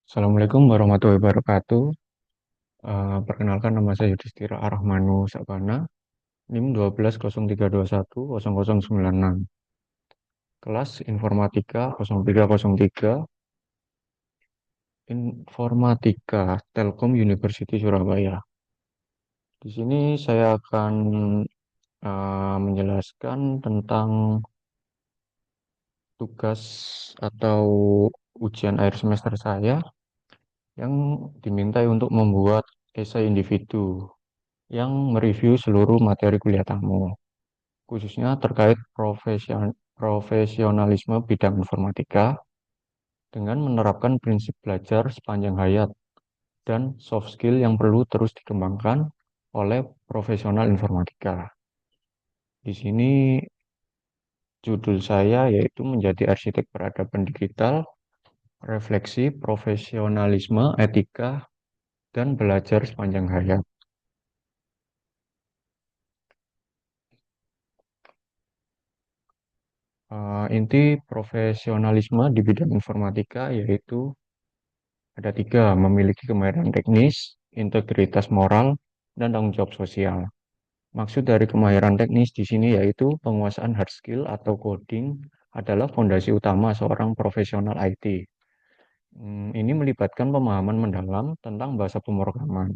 Assalamualaikum warahmatullahi wabarakatuh. Perkenalkan nama saya Yudhistira Arahmanu Sabana, NIM 1203210096. Kelas Informatika 0303, Informatika Telkom University Surabaya. Di sini saya akan menjelaskan tentang tugas atau ujian akhir semester saya yang dimintai untuk membuat esai individu yang mereview seluruh materi kuliah tamu, khususnya terkait profesionalisme bidang informatika dengan menerapkan prinsip belajar sepanjang hayat dan soft skill yang perlu terus dikembangkan oleh profesional informatika. Di sini judul saya yaitu menjadi arsitek peradaban digital, refleksi profesionalisme, etika, dan belajar sepanjang hayat. Inti profesionalisme di bidang informatika yaitu ada tiga: memiliki kemahiran teknis, integritas moral, dan tanggung jawab sosial. Maksud dari kemahiran teknis di sini yaitu penguasaan hard skill atau coding adalah fondasi utama seorang profesional IT. Ini melibatkan pemahaman mendalam tentang bahasa pemrograman,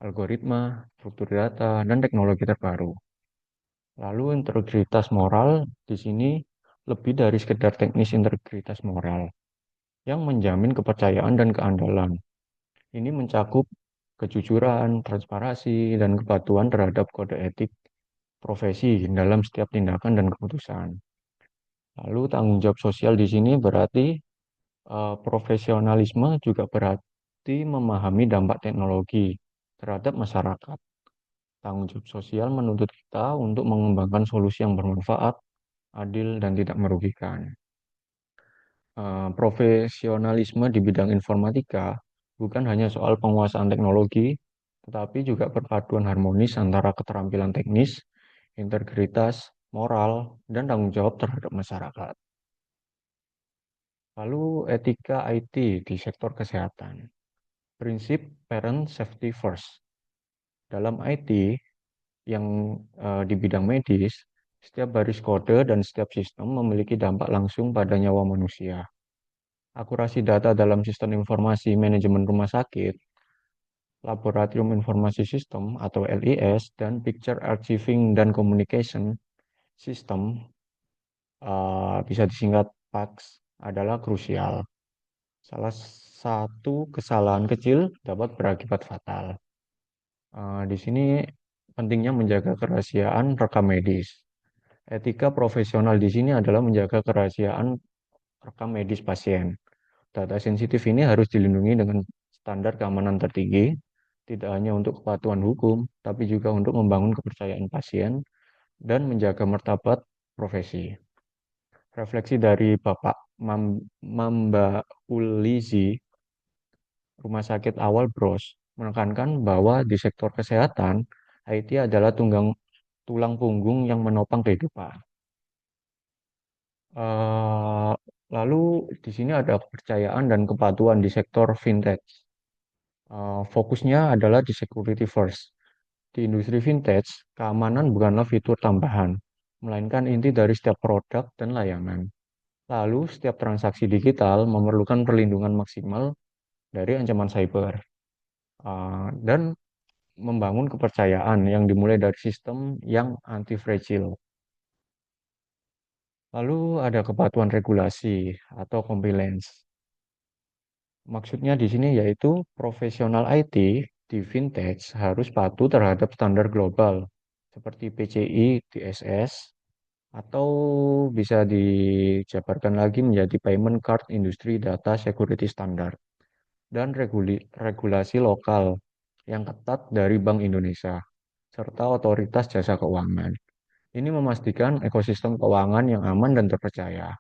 algoritma, struktur data, dan teknologi terbaru. Lalu integritas moral di sini lebih dari sekedar teknis integritas moral yang menjamin kepercayaan dan keandalan. Ini mencakup kejujuran, transparansi, dan kepatuhan terhadap kode etik profesi dalam setiap tindakan dan keputusan. Lalu tanggung jawab sosial di sini berarti profesionalisme juga berarti memahami dampak teknologi terhadap masyarakat. Tanggung jawab sosial menuntut kita untuk mengembangkan solusi yang bermanfaat, adil, dan tidak merugikan. Profesionalisme di bidang informatika bukan hanya soal penguasaan teknologi, tetapi juga perpaduan harmonis antara keterampilan teknis, integritas, moral, dan tanggung jawab terhadap masyarakat. Lalu etika IT di sektor kesehatan. Prinsip parent safety first. Dalam IT yang di bidang medis, setiap baris kode dan setiap sistem memiliki dampak langsung pada nyawa manusia. Akurasi data dalam sistem informasi manajemen rumah sakit, Laboratorium Informasi Sistem atau LIS, dan Picture Archiving dan Communication System, bisa disingkat PACS, adalah krusial. Salah satu kesalahan kecil dapat berakibat fatal. Di sini pentingnya menjaga kerahasiaan rekam medis. Etika profesional di sini adalah menjaga kerahasiaan rekam medis pasien. Data sensitif ini harus dilindungi dengan standar keamanan tertinggi, tidak hanya untuk kepatuhan hukum, tapi juga untuk membangun kepercayaan pasien dan menjaga martabat profesi. Refleksi dari Bapak Mamba Ulizi, Rumah Sakit Awal Bros, menekankan bahwa di sektor kesehatan, IT adalah tulang punggung yang menopang kehidupan. Eh, Lalu di sini ada kepercayaan dan kepatuhan di sektor fintech. Fokusnya adalah di security first. Di industri vintage, keamanan bukanlah fitur tambahan, melainkan inti dari setiap produk dan layanan. Lalu, setiap transaksi digital memerlukan perlindungan maksimal dari ancaman cyber, dan membangun kepercayaan yang dimulai dari sistem yang anti-fragile. Lalu ada kepatuhan regulasi atau compliance. Maksudnya di sini yaitu profesional IT di vintage harus patuh terhadap standar global seperti PCI DSS atau bisa dijabarkan lagi menjadi Payment Card Industry Data Security Standard dan regulasi lokal yang ketat dari Bank Indonesia serta otoritas jasa keuangan. Ini memastikan ekosistem keuangan yang aman dan terpercaya.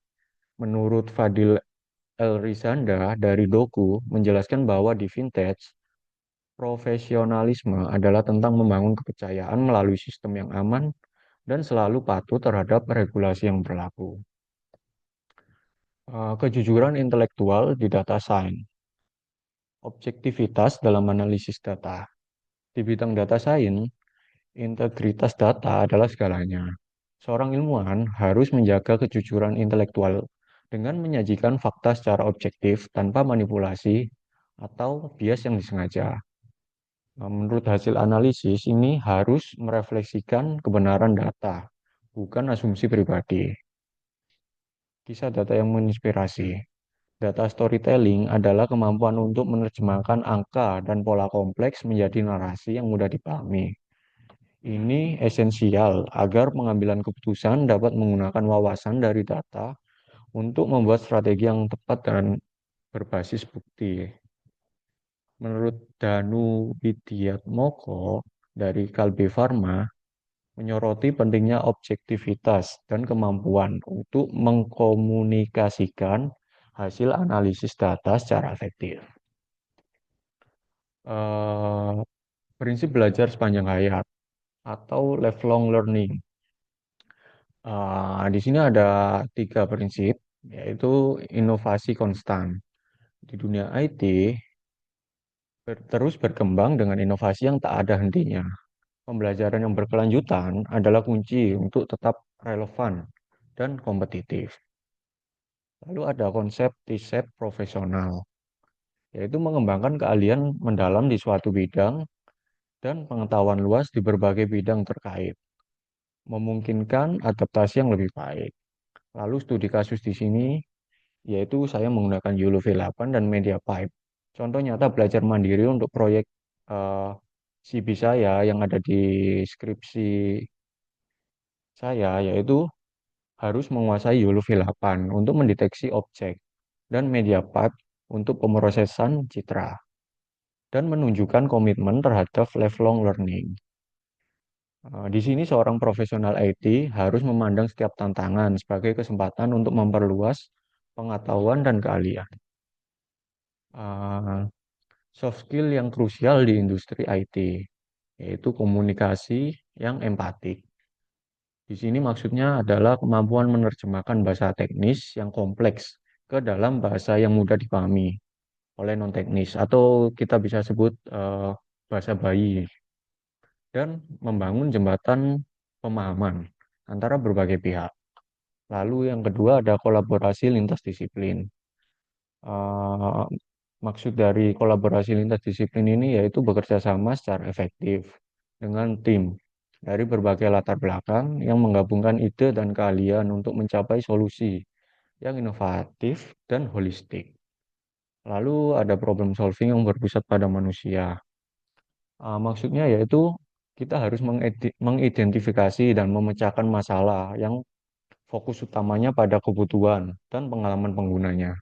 Menurut Fadil Elrizanda dari Doku menjelaskan bahwa di vintage, profesionalisme adalah tentang membangun kepercayaan melalui sistem yang aman dan selalu patuh terhadap regulasi yang berlaku. Kejujuran intelektual di data science. Objektivitas dalam analisis data. Di bidang data science, integritas data adalah segalanya. Seorang ilmuwan harus menjaga kejujuran intelektual dengan menyajikan fakta secara objektif tanpa manipulasi atau bias yang disengaja. Nah, menurut hasil analisis ini harus merefleksikan kebenaran data, bukan asumsi pribadi. Kisah data yang menginspirasi. Data storytelling adalah kemampuan untuk menerjemahkan angka dan pola kompleks menjadi narasi yang mudah dipahami. Ini esensial agar pengambilan keputusan dapat menggunakan wawasan dari data untuk membuat strategi yang tepat dan berbasis bukti. Menurut Danu Widiatmoko dari Kalbe Pharma, menyoroti pentingnya objektivitas dan kemampuan untuk mengkomunikasikan hasil analisis data secara efektif. Eh, Prinsip belajar sepanjang hayat atau lifelong learning. Di sini ada tiga prinsip, yaitu inovasi konstan. Di dunia IT, terus berkembang dengan inovasi yang tak ada hentinya. Pembelajaran yang berkelanjutan adalah kunci untuk tetap relevan dan kompetitif. Lalu ada konsep T-shape profesional, yaitu mengembangkan keahlian mendalam di suatu bidang dan pengetahuan luas di berbagai bidang terkait, memungkinkan adaptasi yang lebih baik. Lalu studi kasus di sini, yaitu saya menggunakan YOLO V8 dan MediaPipe. Contoh nyata belajar mandiri untuk proyek eh, CV saya yang ada di skripsi saya, yaitu harus menguasai YOLO V8 untuk mendeteksi objek dan MediaPipe untuk pemrosesan citra dan menunjukkan komitmen terhadap lifelong learning. Di sini seorang profesional IT harus memandang setiap tantangan sebagai kesempatan untuk memperluas pengetahuan dan keahlian. Uh, Soft skill yang krusial di industri IT, yaitu komunikasi yang empatik. Di sini maksudnya adalah kemampuan menerjemahkan bahasa teknis yang kompleks ke dalam bahasa yang mudah dipahami oleh non-teknis, atau kita bisa sebut bahasa bayi, dan membangun jembatan pemahaman antara berbagai pihak. Lalu yang kedua ada kolaborasi lintas disiplin. Eh, Maksud dari kolaborasi lintas disiplin ini yaitu bekerja sama secara efektif dengan tim dari berbagai latar belakang yang menggabungkan ide dan keahlian untuk mencapai solusi yang inovatif dan holistik. Lalu ada problem solving yang berpusat pada manusia. Maksudnya yaitu kita harus mengidentifikasi dan memecahkan masalah yang fokus utamanya pada kebutuhan dan pengalaman penggunanya,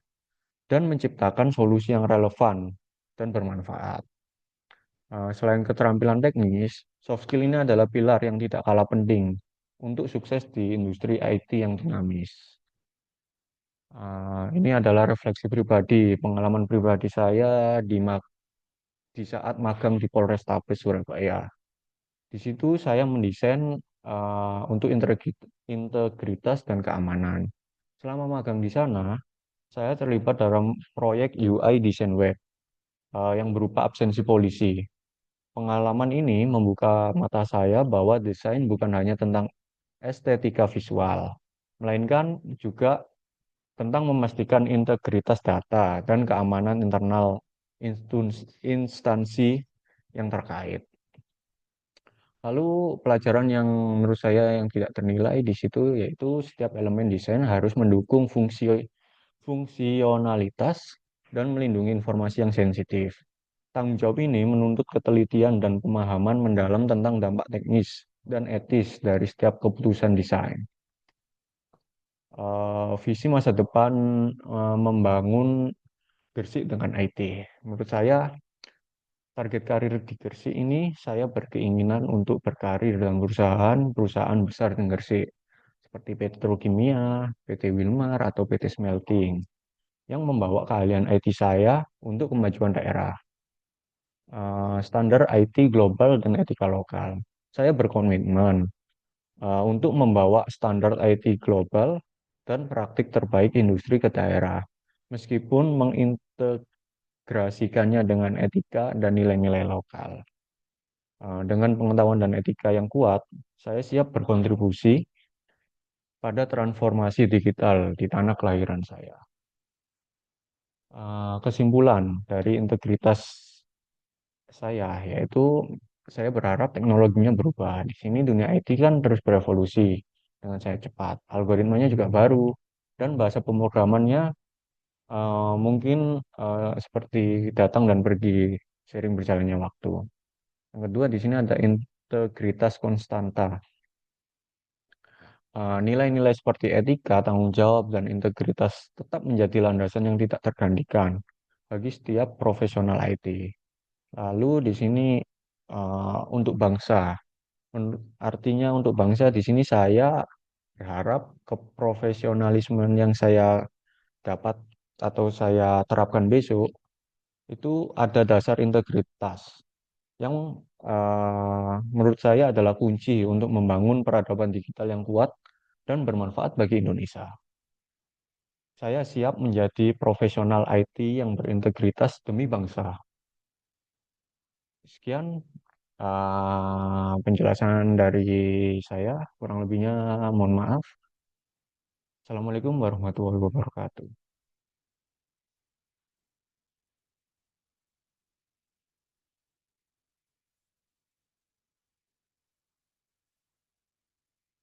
dan menciptakan solusi yang relevan dan bermanfaat. Selain keterampilan teknis, soft skill ini adalah pilar yang tidak kalah penting untuk sukses di industri IT yang dinamis. Ini adalah refleksi pribadi, pengalaman pribadi saya di saat magang di Polrestabes Surabaya. Di situ saya mendesain untuk integritas dan keamanan. Selama magang di sana, saya terlibat dalam proyek UI desain web yang berupa absensi polisi. Pengalaman ini membuka mata saya bahwa desain bukan hanya tentang estetika visual, melainkan juga tentang memastikan integritas data dan keamanan internal instansi yang terkait. Lalu pelajaran yang menurut saya yang tidak ternilai di situ yaitu setiap elemen desain harus mendukung fungsionalitas dan melindungi informasi yang sensitif. Tanggung jawab ini menuntut ketelitian dan pemahaman mendalam tentang dampak teknis dan etis dari setiap keputusan desain. Visi masa depan membangun Gresik dengan IT. Menurut saya, target karir di Gresik ini saya berkeinginan untuk berkarir dalam perusahaan besar di Gresik, seperti Petrokimia, PT Wilmar, atau PT Smelting, yang membawa keahlian IT saya untuk kemajuan daerah. Standar IT global dan etika lokal. Saya berkomitmen untuk membawa standar IT global dan praktik terbaik industri ke daerah, meskipun mengintegrasikannya dengan etika dan nilai-nilai lokal. Dengan pengetahuan dan etika yang kuat, saya siap berkontribusi pada transformasi digital di tanah kelahiran saya. Kesimpulan dari integritas saya yaitu saya berharap teknologinya berubah. Di sini dunia IT kan terus berevolusi dengan saya cepat. Algoritmanya juga baru dan bahasa pemrogramannya mungkin seperti datang dan pergi sering berjalannya waktu. Yang kedua di sini ada integritas konstanta. Nilai-nilai seperti etika, tanggung jawab, dan integritas tetap menjadi landasan yang tidak tergantikan bagi setiap profesional IT. Lalu di sini untuk bangsa, artinya untuk bangsa di sini saya berharap keprofesionalisme yang saya dapat atau saya terapkan besok itu ada dasar integritas yang menurut saya adalah kunci untuk membangun peradaban digital yang kuat dan bermanfaat bagi Indonesia. Saya siap menjadi profesional IT yang berintegritas demi bangsa. Sekian penjelasan dari saya, kurang lebihnya mohon maaf. Assalamualaikum warahmatullahi wabarakatuh.